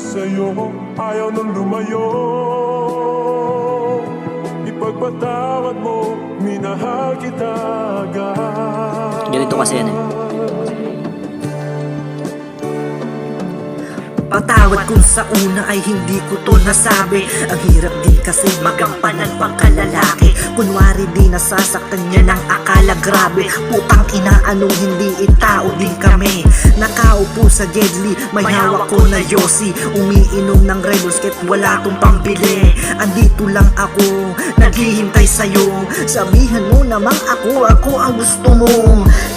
sa'yo, ayaw nang lumayo. Ipagpatawad mo, minahal kita agad. Ganito kasi yan eh. Patawad kung sa una ay hindi ko to nasabi. Ang hirap din kasi magampanan pagkalalaki. Kunwari di nasasaktan niya ng akala grabe. Putang ina, anong hindi itao din kami. Nakaupo sa Gedli, may hawak ko na Yossi. Umiinom ng Red Bulls kahit wala tong pambili. Andito lang ako, naghihintay sa'yo. Sabihan mo namang ako ang gusto mo.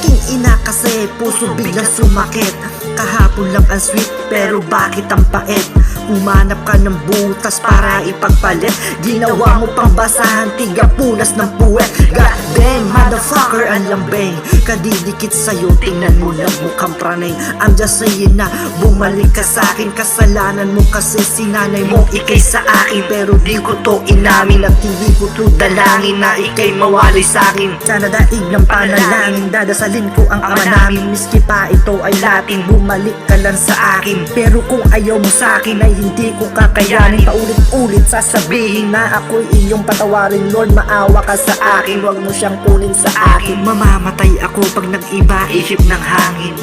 King ina kasi puso biglang sumakit. Kahapon lang ang sweet pero bakit ang pait? Umanap ka ng butas para ipagpalit. Ginawa mo pang basahan, tiga punas ng puwet. God damn, motherfucker, ang lambing. Kadidikit sa'yo, tingnan mo lang mukhang pranay. I'm just saying na bumalik ka sa'kin. Kasalanan mo kasi sinanay mo ikay sa akin. Pero di ko to inamin at hindi ko to dalangin na ikay mawalay sa'kin. Sana daig ng panalangin, dadasalin ko ang ama namin. Miski pa ito ay Latin, bumalik ka lang sa akin. Pero kung ayaw mo sa'kin ay hindi ko kakayanin. Paulit-ulit sasabihin na ako'y iyong patawarin. Lord, maawa ka sa akin, huwag mo siyang kunin sa akin. Mamamatay ako pag nag-iba isip ng hangin.